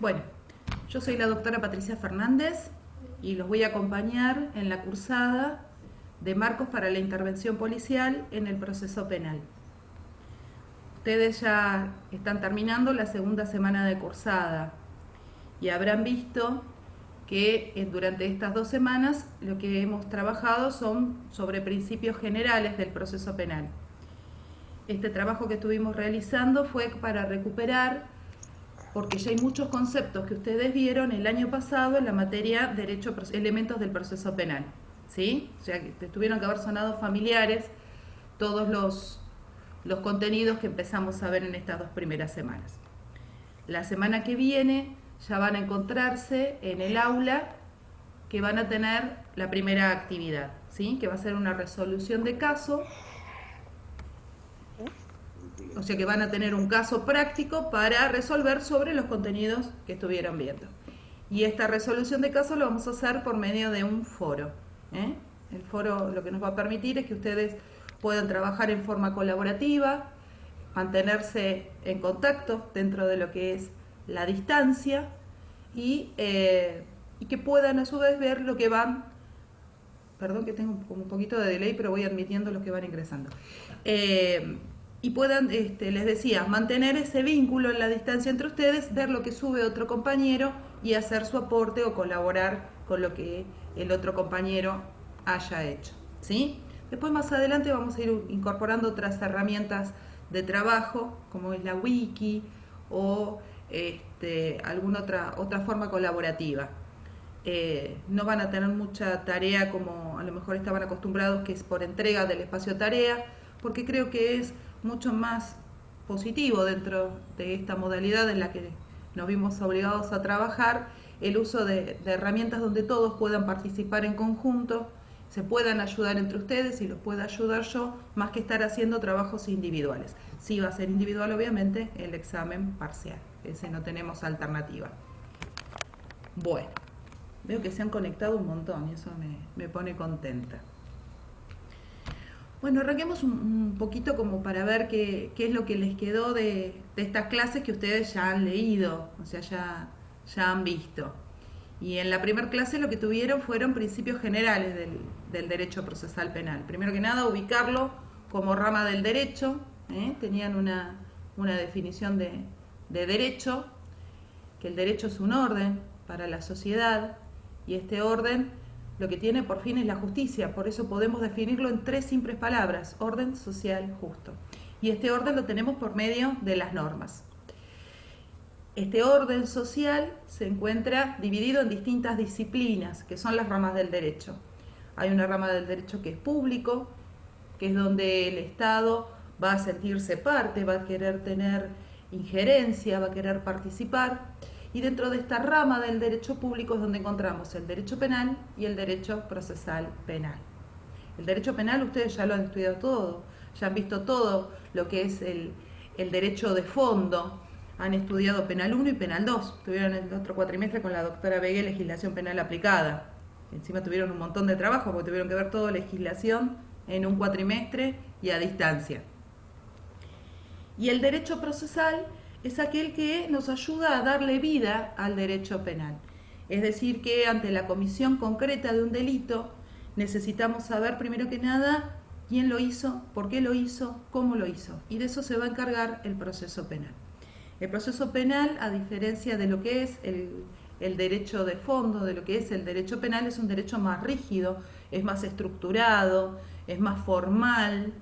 Bueno, yo soy la doctora Patricia Fernández y los voy a acompañar en la cursada de Marcos para la Intervención Policial en el Proceso Penal. Ustedes ya están terminando la segunda semana de cursada y habrán visto que durante estas 2 semanas lo que hemos trabajado son sobre principios generales del proceso penal. Este trabajo que estuvimos realizando fue para recuperar, porque ya hay muchos conceptos que ustedes vieron el año pasado en la materia derecho, elementos del proceso penal, ¿sí? O sea, que te tuvieron que haber sonado familiares todos los contenidos que empezamos a ver en estas 2 primeras semanas. La semana que viene ya van a encontrarse en el aula que van a tener la primera actividad, ¿sí? Que va a ser una resolución de caso. O sea que van a tener un caso práctico para resolver sobre los contenidos que estuvieron viendo. Y esta resolución de caso lo vamos a hacer por medio de un foro. El foro lo que nos va a permitir es que ustedes puedan trabajar en forma colaborativa, mantenerse en contacto dentro de lo que es la distancia y que puedan a su vez ver lo que van. Perdón que tengo un poquito de delay, pero voy admitiendo los que van ingresando. Y puedan, les decía, mantener ese vínculo en la distancia entre ustedes, ver lo que sube otro compañero y hacer su aporte o colaborar con lo que el otro compañero haya hecho, ¿sí? Después más adelante vamos a ir incorporando otras herramientas de trabajo, como es la wiki o alguna otra forma colaborativa. No van a tener mucha tarea como a lo mejor estaban acostumbrados, que es por entrega del espacio tarea, porque creo que es mucho más positivo dentro de esta modalidad en la que nos vimos obligados a trabajar, el uso de herramientas donde todos puedan participar en conjunto, se puedan ayudar entre ustedes y los pueda ayudar yo, más que estar haciendo trabajos individuales. Sí va a ser individual, obviamente, el examen parcial, ese no tenemos alternativa. Bueno, veo que se han conectado un montón y eso me pone contenta. Bueno, arranquemos un poquito como para ver qué es lo que les quedó de estas clases que ustedes ya han leído, o sea, ya han visto. Y en la primera clase lo que tuvieron fueron principios generales del derecho procesal penal. Primero que nada, ubicarlo como rama del derecho, tenían una definición de derecho, que el derecho es un orden para la sociedad y este orden lo que tiene por fin es la justicia, por eso podemos definirlo en 3 simples palabras: orden social justo. Y este orden lo tenemos por medio de las normas. Este orden social se encuentra dividido en distintas disciplinas, que son las ramas del derecho. Hay una rama del derecho que es público, que es donde el Estado va a sentirse parte, va a querer tener injerencia, va a querer participar. Y dentro de esta rama del derecho público es donde encontramos el derecho penal y el derecho procesal penal. El derecho penal ustedes ya lo han estudiado todo, ya han visto todo lo que es el derecho de fondo, han estudiado penal 1 y penal 2, tuvieron el otro cuatrimestre con la doctora Begue legislación penal aplicada. Encima tuvieron un montón de trabajo porque tuvieron que ver toda legislación en un cuatrimestre y a distancia. Y el derecho procesal es aquel que nos ayuda a darle vida al derecho penal. Es decir, que ante la comisión concreta de un delito necesitamos saber primero que nada quién lo hizo, por qué lo hizo, cómo lo hizo. Y de eso se va a encargar el proceso penal. El proceso penal, a diferencia de lo que es el derecho de fondo, de lo que es el derecho penal, es un derecho más rígido, es más estructurado, es más formal.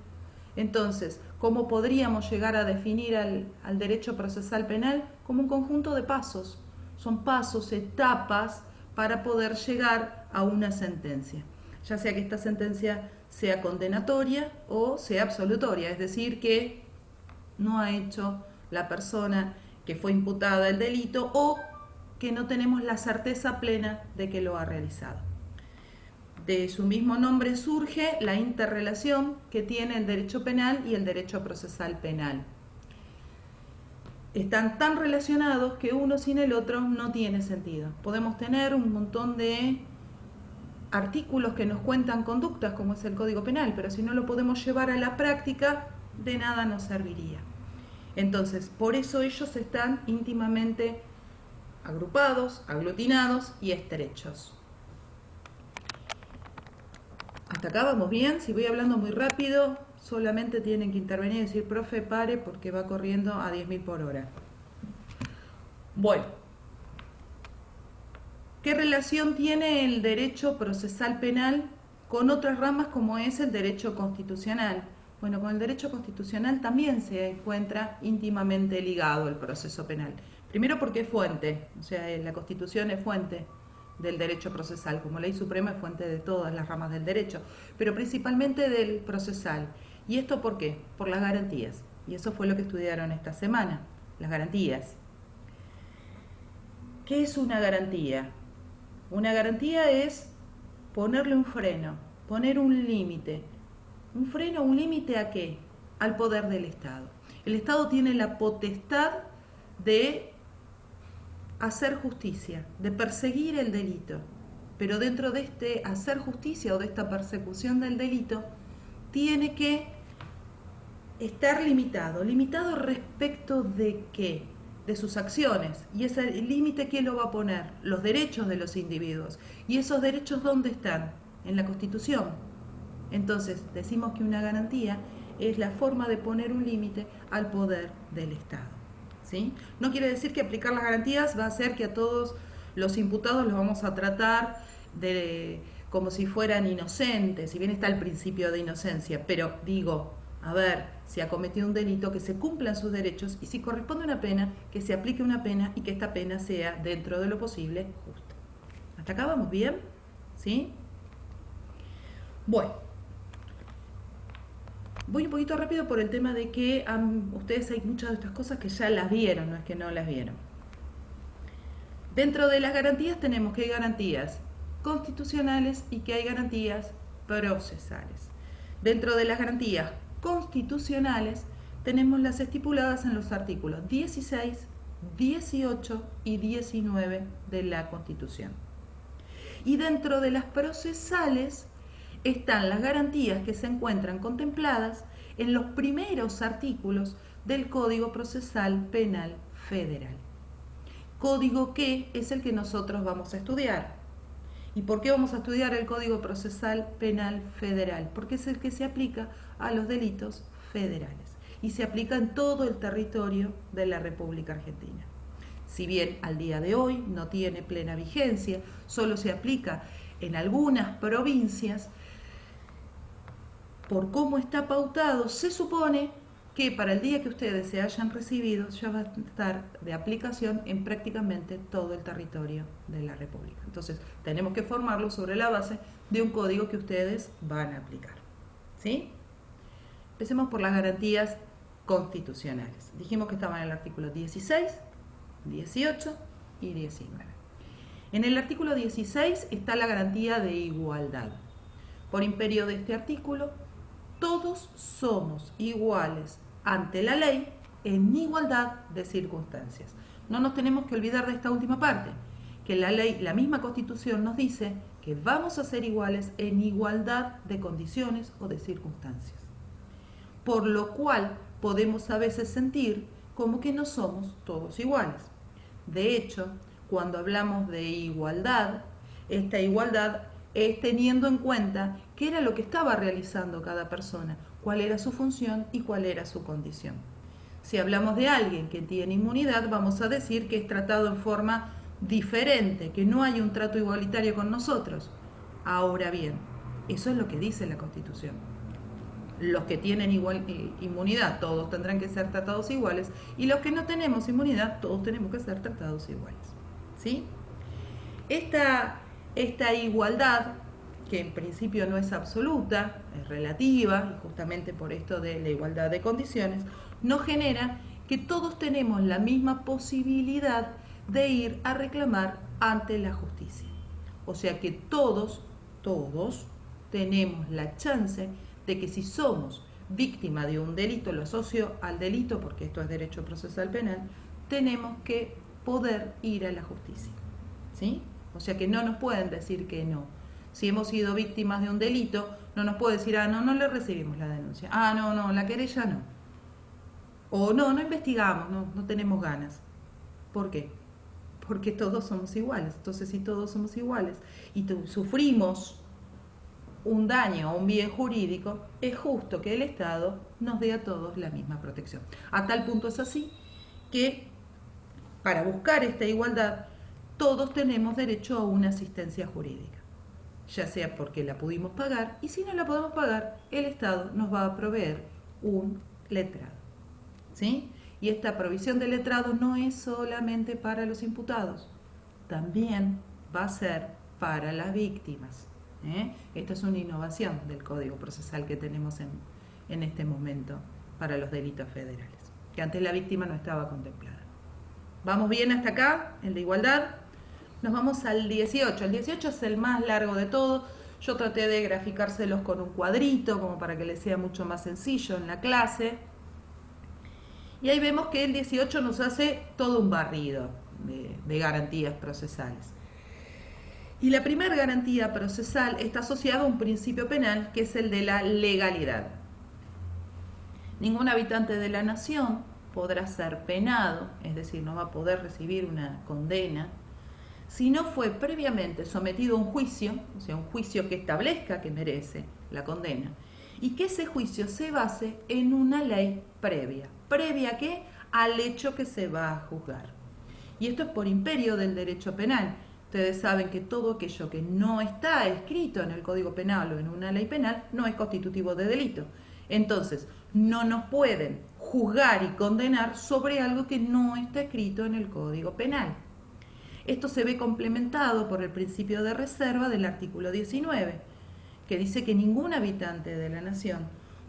Entonces, ¿cómo podríamos llegar a definir al derecho procesal penal? Como un conjunto de pasos. Son pasos, etapas para poder llegar a una sentencia. Ya sea que esta sentencia sea condenatoria o sea absolutoria, es decir, que no ha hecho la persona que fue imputada el delito o que no tenemos la certeza plena de que lo ha realizado. De su mismo nombre surge la interrelación que tiene el derecho penal y el derecho procesal penal. Están tan relacionados que uno sin el otro no tiene sentido. Podemos tener un montón de artículos que nos cuentan conductas, como es el Código Penal, pero si no lo podemos llevar a la práctica, de nada nos serviría. Entonces, por eso ellos están íntimamente agrupados, aglutinados y estrechos. ¿Hasta acá vamos bien? Si voy hablando muy rápido, solamente tienen que intervenir y decir, profe, pare, porque va corriendo a 10.000 por hora. Bueno, ¿qué relación tiene el derecho procesal penal con otras ramas como es el derecho constitucional? Bueno, con el derecho constitucional también se encuentra íntimamente ligado el proceso penal. Primero porque es fuente, o sea, la Constitución es fuente del derecho procesal, como ley suprema es fuente de todas las ramas del derecho, pero principalmente del procesal. ¿Y esto por qué? Por las garantías. Y eso fue lo que estudiaron esta semana, las garantías. ¿Qué es una garantía? Una garantía es ponerle un freno, poner un límite. ¿Un freno, un límite a qué? Al poder del Estado. El Estado tiene la potestad de hacer justicia, de perseguir el delito. Pero dentro de este hacer justicia o de esta persecución del delito, tiene que estar limitado. ¿Limitado respecto de qué? De sus acciones. ¿Y ese límite quién lo va a poner? Los derechos de los individuos. ¿Y esos derechos dónde están? En la Constitución. Entonces, decimos que una garantía es la forma de poner un límite al poder del Estado. ¿Sí? No quiere decir que aplicar las garantías va a hacer que a todos los imputados los vamos a tratar como si fueran inocentes, si bien está el principio de inocencia, pero digo, a ver, si ha cometido un delito, que se cumplan sus derechos y si corresponde una pena, que se aplique una pena y que esta pena sea, dentro de lo posible, justa. ¿Hasta acá vamos bien? ¿Sí? Bueno, voy un poquito rápido por el tema de que ustedes hay muchas de estas cosas que ya las vieron, no es que no las vieron. Dentro de las garantías tenemos que hay garantías constitucionales y que hay garantías procesales. Dentro de las garantías constitucionales tenemos las estipuladas en los artículos 16, 18 y 19 de la Constitución. Y dentro de las procesales están las garantías que se encuentran contempladas en los primeros artículos del Código Procesal Penal Federal. Código que es el que nosotros vamos a estudiar. ¿Y por qué vamos a estudiar el Código Procesal Penal Federal? Porque es el que se aplica a los delitos federales y se aplica en todo el territorio de la República Argentina. Si bien al día de hoy no tiene plena vigencia, solo se aplica en algunas provincias, por cómo está pautado, se supone que para el día que ustedes se hayan recibido ya va a estar de aplicación en prácticamente todo el territorio de la República. Entonces, tenemos que formarlo sobre la base de un código que ustedes van a aplicar. ¿Sí? Empecemos por las garantías constitucionales. Dijimos que estaban en el artículo 16, 18 y 19. En el artículo 16 está la garantía de igualdad. Por imperio de este artículo, todos somos iguales ante la ley en igualdad de circunstancias. No nos tenemos que olvidar de esta última parte, que la ley, la misma Constitución nos dice que vamos a ser iguales en igualdad de condiciones o de circunstancias. Por lo cual podemos a veces sentir como que no somos todos iguales. De hecho, cuando hablamos de igualdad, esta igualdad es teniendo en cuenta qué era lo que estaba realizando cada persona, cuál era su función y cuál era su condición. Si hablamos de alguien que tiene inmunidad, vamos a decir que es tratado en forma diferente, que no hay un trato igualitario con nosotros. Ahora bien, eso es lo que dice la Constitución. Los que tienen inmunidad, todos tendrán que ser tratados iguales, y los que no tenemos inmunidad, todos tenemos que ser tratados iguales. ¿Sí? Esta igualdad, que en principio no es absoluta, es relativa, y justamente por esto de la igualdad de condiciones, nos genera que todos tenemos la misma posibilidad de ir a reclamar ante la justicia. O sea que todos tenemos la chance de que si somos víctima de un delito, lo asocio al delito porque esto es derecho procesal penal, tenemos que poder ir a la justicia. ¿Sí? O sea que no nos pueden decir que no. Si hemos sido víctimas de un delito, no nos puede decir, no le recibimos la denuncia. No, la querella no. O no investigamos, no tenemos ganas. ¿Por qué? porque todos somos iguales. Entonces, si todos somos iguales y sufrimos un daño o un bien jurídico, es justo que el Estado nos dé a todos la misma protección. A tal punto es así que para buscar esta igualdad, todos tenemos derecho a una asistencia jurídica, ya sea porque la pudimos pagar, y si no la podemos pagar, el Estado nos va a proveer un letrado. ¿Sí? Y esta provisión de letrado no es solamente para los imputados, también va a ser para las víctimas. Esta es una innovación del Código Procesal que tenemos en este momento para los delitos federales, que antes la víctima no estaba contemplada. ¿Vamos bien hasta acá, el de igualdad? Nos vamos al 18. El 18 es el más largo de todos. Yo traté de graficárselos con un cuadrito, como para que les sea mucho más sencillo en la clase. Y ahí vemos que el 18 nos hace todo un barrido de garantías procesales. Y la primera garantía procesal está asociada a un principio penal, que es el de la legalidad. Ningún habitante de la nación podrá ser penado, es decir, no va a poder recibir una condena, si no fue previamente sometido a un juicio, o sea, un juicio que establezca que merece la condena, y que ese juicio se base en una ley previa. ¿Previa a qué? Al hecho que se va a juzgar. Y esto es por imperio del derecho penal. Ustedes saben que todo aquello que no está escrito en el Código Penal o en una ley penal no es constitutivo de delito. Entonces, no nos pueden juzgar y condenar sobre algo que no está escrito en el Código Penal. Esto se ve complementado por el principio de reserva del artículo 19, que dice que ningún habitante de la nación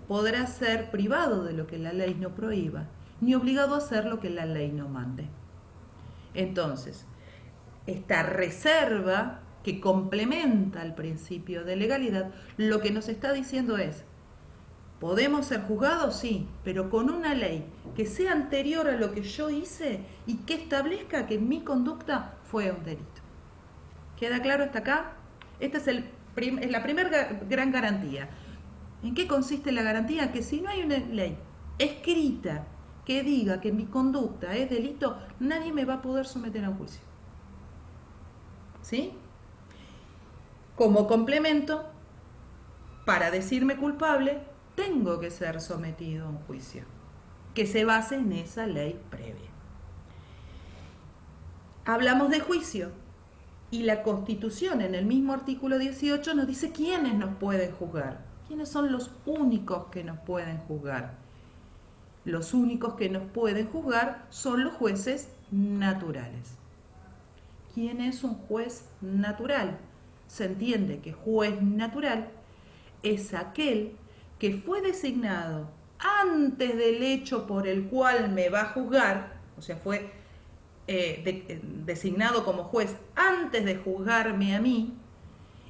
podrá ser privado de lo que la ley no prohíba, ni obligado a hacer lo que la ley no mande. Entonces, esta reserva que complementa el principio de legalidad, lo que nos está diciendo es: ¿podemos ser juzgados? Sí, pero con una ley que sea anterior a lo que yo hice y que establezca que mi conducta fue un delito. ¿Queda claro hasta acá? Esta es la primera gran garantía. ¿En qué consiste la garantía? Que si no hay una ley escrita que diga que mi conducta es delito, nadie me va a poder someter a un juicio. ¿Sí? Como complemento, para decirme culpable, tengo que ser sometido a un juicio que se base en esa ley previa. Hablamos de juicio y la Constitución en el mismo artículo 18 nos dice quiénes nos pueden juzgar. ¿Quiénes son los únicos que nos pueden juzgar? Los únicos que nos pueden juzgar son los jueces naturales. ¿Quién es un juez natural? Se entiende que juez natural es aquel que fue designado antes del hecho por el cual me va a juzgar, o sea, fue designado como juez antes de juzgarme a mí,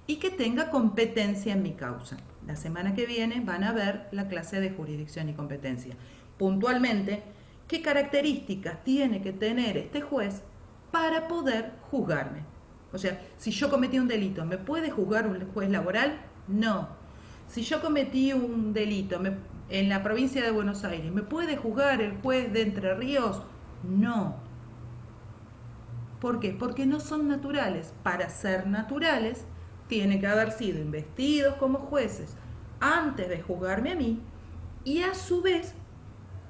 y que tenga competencia en mi causa. La semana que viene van a ver la clase de jurisdicción y competencia. Puntualmente, ¿qué características tiene que tener este juez para poder juzgarme? O sea, si yo cometí un delito, ¿me puede juzgar un juez laboral? No. Si yo cometí un delito en la provincia de Buenos Aires, ¿me puede juzgar el juez de Entre Ríos? No. ¿Por qué? Porque no son naturales. Para ser naturales, tienen que haber sido investidos como jueces antes de juzgarme a mí y a su vez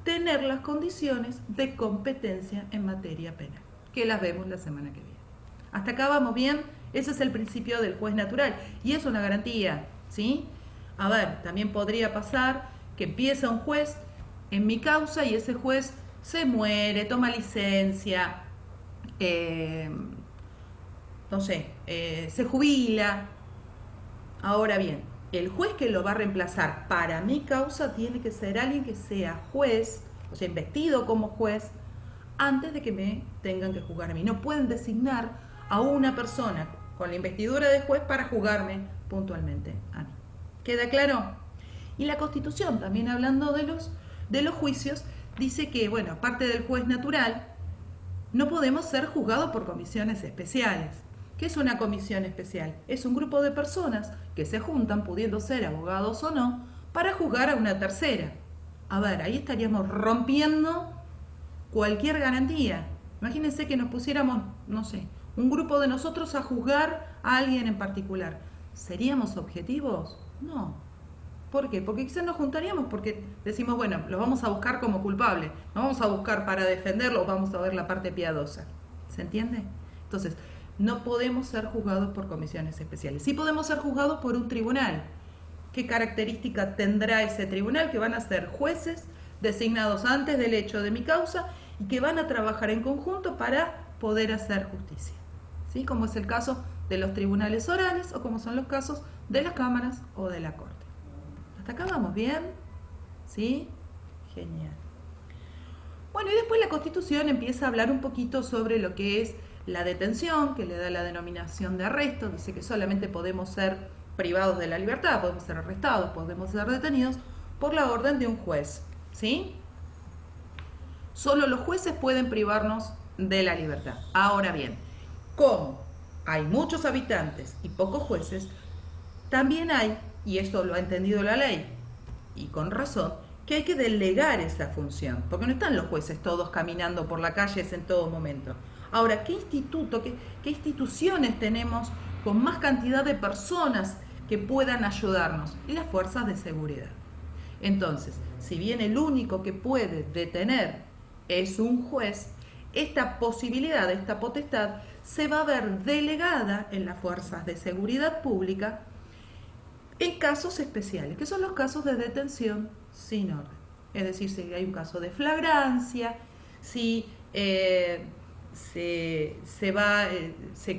tener las condiciones de competencia en materia penal, que las vemos la semana que viene. Hasta acá vamos bien. Ese es el principio del juez natural y es una garantía, ¿sí? A ver, también podría pasar que empieza un juez en mi causa y ese juez se muere, toma licencia, no sé, se jubila. Ahora bien, el juez que lo va a reemplazar para mi causa tiene que ser alguien que sea juez, o sea, investido como juez, antes de que me tengan que juzgar a mí. No pueden designar a una persona con la investidura de juez para juzgarme puntualmente a mí. ¿Queda claro? Y la Constitución, también hablando de los juicios, dice que, bueno, aparte del juez natural, no podemos ser juzgados por comisiones especiales. ¿Qué es una comisión especial? Es un grupo de personas que se juntan, pudiendo ser abogados o no, para juzgar a una tercera. A ver, ahí estaríamos rompiendo cualquier garantía. Imagínense que nos pusiéramos, no sé, un grupo de nosotros a juzgar a alguien en particular. ¿Seríamos objetivos? No. ¿Por qué? Porque quizás nos juntaríamos porque decimos, bueno, los vamos a buscar como culpables, no vamos a buscar para defenderlos, vamos a ver la parte piadosa. ¿Se entiende? Entonces, no podemos ser juzgados por comisiones especiales. Sí podemos ser juzgados por un tribunal. ¿Qué característica tendrá ese tribunal? Que van a ser jueces designados antes del hecho de mi causa y que van a trabajar en conjunto para poder hacer justicia. ¿Sí? Como es el caso de los tribunales orales o como son los casos de las cámaras o de la corte. ¿Hasta acá vamos bien? ¿Sí? Genial. Bueno, y después la Constitución empieza a hablar un poquito sobre lo que es la detención, que le da la denominación de arresto. Dice que solamente podemos ser privados de la libertad, podemos ser arrestados, podemos ser detenidos por la orden de un juez. ¿Sí? Solo los jueces pueden privarnos de la libertad. Ahora bien, como hay muchos habitantes y pocos jueces, también hay, y esto lo ha entendido la ley, y con razón, que hay que delegar esa función, porque no están los jueces todos caminando por la calle en todo momento. Ahora, ¿qué instituto, qué instituciones tenemos con más cantidad de personas que puedan ayudarnos? Y las fuerzas de seguridad. Entonces, si bien el único que puede detener es un juez, esta posibilidad, esta potestad, se va a ver delegada en las fuerzas de seguridad pública en casos especiales, que son los casos de detención sin orden. Es decir, si hay un caso de flagrancia, si se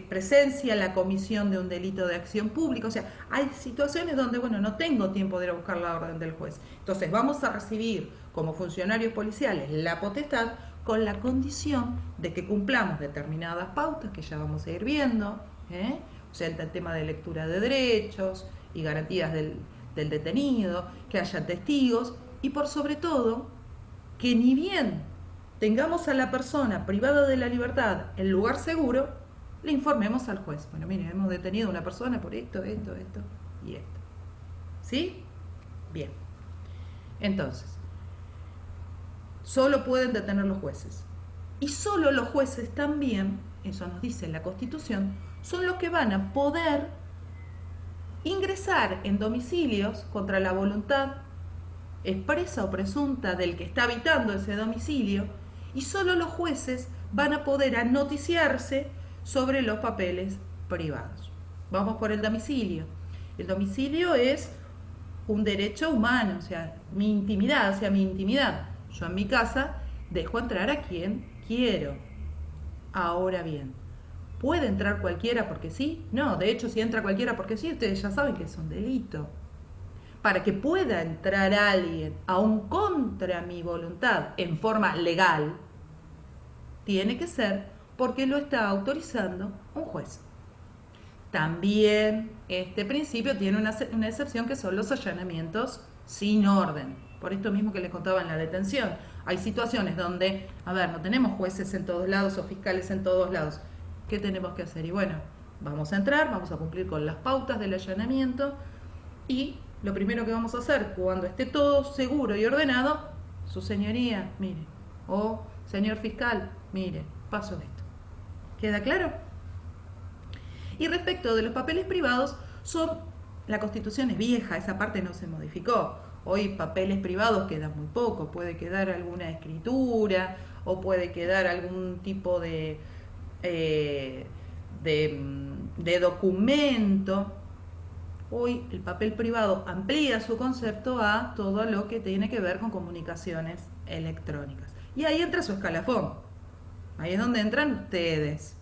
presencia la comisión de un delito de acción pública. O sea, hay situaciones donde, bueno, no tengo tiempo de ir a buscar la orden del juez. Entonces vamos a recibir como funcionarios policiales la potestad con la condición de que cumplamos determinadas pautas que ya vamos a ir viendo, o sea, el tema de lectura de derechos y garantías del detenido, que haya testigos y por sobre todo que ni bien tengamos a la persona privada de la libertad en lugar seguro, le informemos al juez. Bueno, mire, hemos detenido a una persona por esto y esto. ¿Sí? Bien. Entonces, solo pueden detener los jueces. Y solo los jueces también, eso nos dice la Constitución, son los que van a poder ingresar en domicilios contra la voluntad expresa o presunta del que está habitando ese domicilio, y solo los jueces van a poder noticiarse sobre los papeles privados. Vamos por el domicilio. El domicilio es un derecho humano, o sea, mi intimidad. Yo en mi casa dejo entrar a quien quiero. Ahora bien, ¿puede entrar cualquiera porque sí? No, de hecho, si entra cualquiera porque sí, ustedes ya saben que es un delito. Para que pueda entrar alguien aún contra mi voluntad en forma legal, tiene que ser porque lo está autorizando un juez. También este principio tiene una excepción, que son los allanamientos sin orden. Por esto mismo que les contaba en la detención. Hay situaciones donde, no tenemos jueces en todos lados o fiscales en todos lados. ¿Qué tenemos que hacer? Y bueno, vamos a entrar, vamos a cumplir con las pautas del allanamiento y lo primero que vamos a hacer cuando esté todo seguro y ordenado, su señoría, mire, o señor fiscal, mire, pasó esto. ¿Queda claro? Y respecto de los papeles privados, la Constitución es vieja, esa parte no se modificó. Hoy papeles privados quedan muy poco, puede quedar alguna escritura o puede quedar algún tipo de documento. Hoy el papel privado amplía su concepto a todo lo que tiene que ver con comunicaciones electrónicas. Y ahí entra su escalafón. Ahí es donde entran ustedes.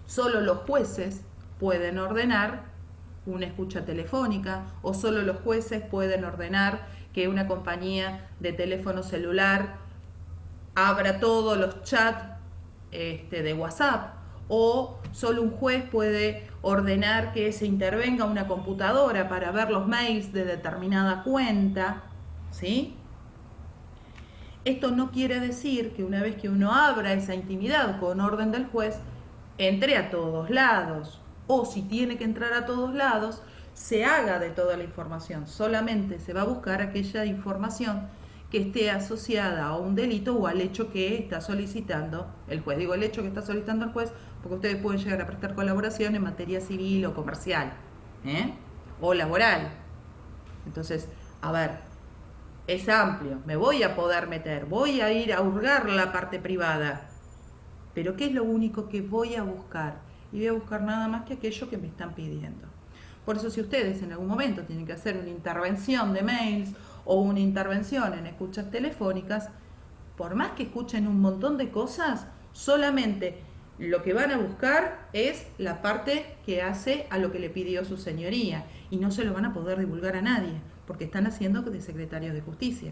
Solo los jueces pueden ordenar una escucha telefónica, o solo los jueces pueden ordenar que una compañía de teléfono celular abra todos los chats de WhatsApp, o solo un juez puede ordenar que se intervenga una computadora para ver los mails de determinada cuenta, ¿sí? Esto no quiere decir que una vez que uno abra esa intimidad con orden del juez, entre a todos lados, o si tiene que entrar a todos lados, se haga de toda la información. Solamente se va a buscar aquella información que esté asociada a un delito o al hecho que está solicitando el juez. Digo el hecho que está solicitando el juez porque ustedes pueden llegar a prestar colaboración en materia civil o comercial, ¿eh? O laboral. Entonces, a ver, es amplio, me voy a poder meter, voy a ir a hurgar la parte privada, pero ¿qué es lo único que voy a buscar? Y voy a buscar nada más que aquello que me están pidiendo. Por eso, si ustedes en algún momento tienen que hacer una intervención de mails o una intervención en escuchas telefónicas, por más que escuchen un montón de cosas, solamente lo que van a buscar es la parte que hace a lo que le pidió su señoría, y no se lo van a poder divulgar a nadie, porque están haciendo de secretarios de justicia,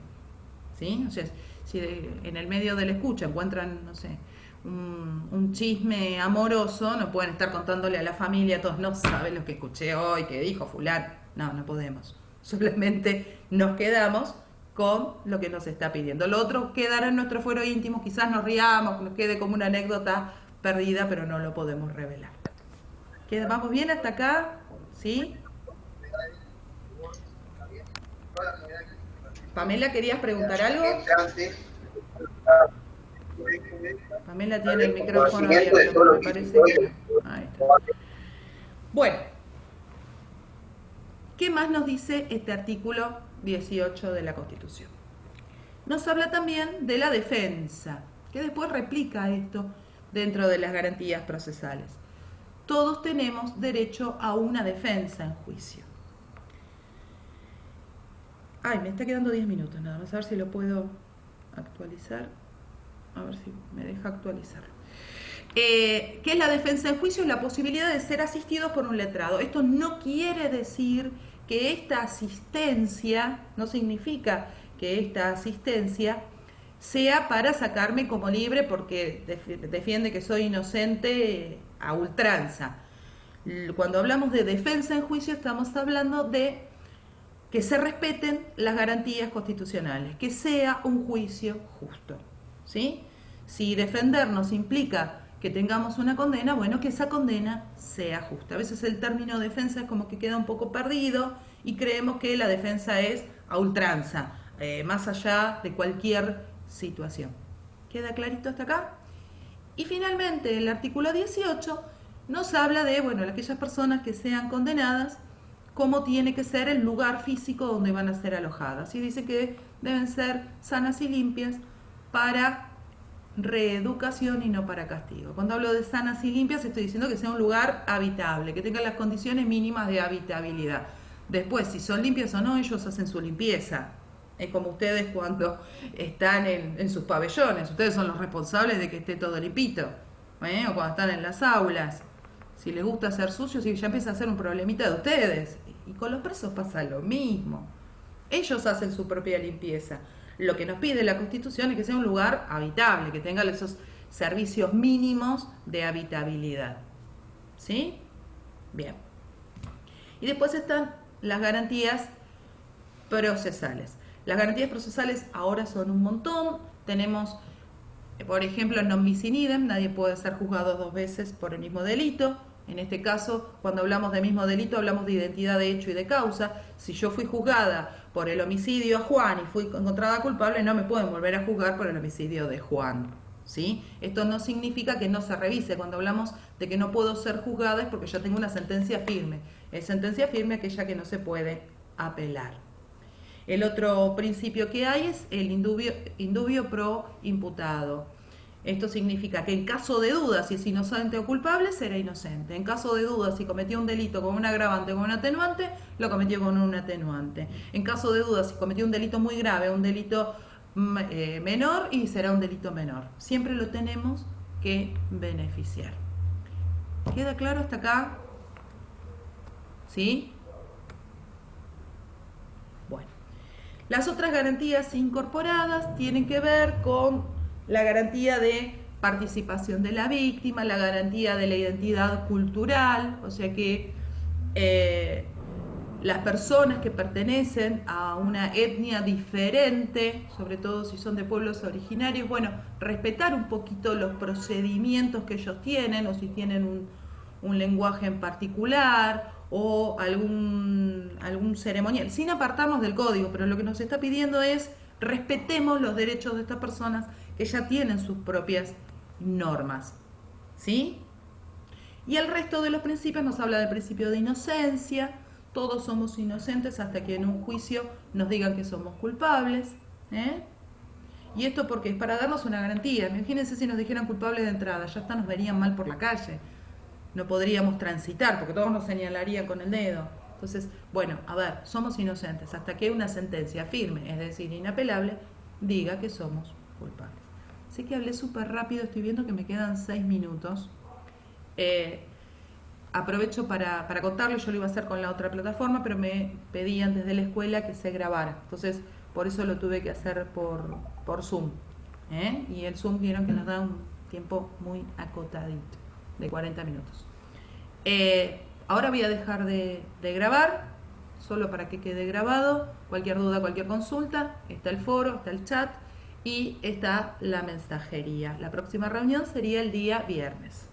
¿sí? O sea, si en el medio de la escucha encuentran, no sé, un chisme amoroso, no pueden estar contándole a la familia, todos no saben lo que escuché hoy, que dijo fulano. No, no podemos. Solamente nos quedamos con lo que nos está pidiendo. Lo otro quedará en nuestro fuero íntimo, quizás nos riamos, nos quede como una anécdota perdida, pero no lo podemos revelar. ¿Vamos bien hasta acá? ¿Sí? Pamela, ¿querías preguntar algo? Pamela tiene el micrófono abierto, pero me parece que no. Ahí está. Bueno, ¿qué más nos dice este artículo 18 de la Constitución? Nos habla también de la defensa, que después replica esto dentro de las garantías procesales. Todos tenemos derecho a una defensa en juicio. Ay, me está quedando 10 minutos nada más, a ver si lo puedo actualizar. A ver si me deja actualizar. ¿Qué es la defensa en juicio? La posibilidad de ser asistidos por un letrado. Esto no quiere decir que esta asistencia, no significa que esta asistencia sea para sacarme como libre porque defiende que soy inocente a ultranza. Cuando hablamos de defensa en juicio estamos hablando de que se respeten las garantías constitucionales, que sea un juicio justo, ¿sí? Si defendernos implica que tengamos una condena, bueno, que esa condena sea justa. A veces el término defensa es como que queda un poco perdido y creemos que la defensa es a ultranza, más allá de cualquier situación. ¿Queda clarito hasta acá? Y finalmente el artículo 18 nos habla de, bueno, aquellas personas que sean condenadas, cómo tiene que ser el lugar físico donde van a ser alojadas. Y dice que deben ser sanas y limpias para reeducación y no para castigo. Cuando hablo de sanas y limpias estoy diciendo que sea un lugar habitable, que tenga las condiciones mínimas de habitabilidad. Después, si son limpias o no, ellos hacen su limpieza. Es como ustedes cuando están en sus pabellones, ustedes son los responsables de que esté todo limpito. O cuando están en las aulas, si les gusta hacer sucio, si ya empieza a ser un problemita de ustedes. Y con los presos pasa lo mismo. Ellos hacen su propia limpieza. Lo que nos pide la Constitución es que sea un lugar habitable, que tenga esos servicios mínimos de habitabilidad. ¿Sí? Bien. Y después están las garantías procesales. Las garantías procesales ahora son un montón. Tenemos, por ejemplo, non bis in idem, nadie puede ser juzgado dos veces por el mismo delito. En este caso, cuando hablamos de mismo delito, hablamos de identidad de hecho y de causa. Si yo fui juzgada por el homicidio a Juan y fui encontrada culpable, no me pueden volver a juzgar por el homicidio de Juan, ¿sí? Esto no significa que no se revise. Cuando hablamos de que no puedo ser juzgada es porque ya tengo una sentencia firme. Es sentencia firme aquella que no se puede apelar. El otro principio que hay es el indubio pro imputado. Esto significa que en caso de duda si es inocente o culpable, será inocente. En caso de duda si cometió un delito con un agravante o con un atenuante, lo cometió con un atenuante. En caso de duda si cometió un delito muy grave, un delito menor, y será un delito menor. Siempre lo tenemos que beneficiar. ¿Queda claro hasta acá? ¿Sí? Bueno. Las otras garantías incorporadas tienen que ver con la garantía de participación de la víctima, la garantía de la identidad cultural, o sea que las personas que pertenecen a una etnia diferente, sobre todo si son de pueblos originarios, bueno, respetar un poquito los procedimientos que ellos tienen, o si tienen un lenguaje en particular, o algún ceremonial, sin apartarnos del código, pero lo que nos está pidiendo es respetemos los derechos de estas personas que ya tienen sus propias normas. ¿Sí? Y el resto de los principios nos habla del principio de inocencia. Todos somos inocentes hasta que en un juicio nos digan que somos culpables. ¿Eh? Y esto porque es para darnos una garantía. Imagínense si nos dijeran culpables de entrada, ya hasta nos verían mal por la calle. No podríamos transitar porque todos nos señalarían con el dedo. Entonces, bueno, a ver, somos inocentes hasta que una sentencia firme, es decir, inapelable, diga que somos culpables. Sé que hablé súper rápido, estoy viendo que me quedan 6 minutos. Aprovecho para contarlo, yo lo iba a hacer con la otra plataforma, pero me pedían desde la escuela que se grabara. Entonces, por eso lo tuve que hacer por Zoom. Y el Zoom vieron que nos da un tiempo muy acotadito, de 40 minutos. Ahora voy a dejar de grabar, solo para que quede grabado. Cualquier duda, cualquier consulta, está el foro, está el chat y está la mensajería. La próxima reunión sería el día viernes.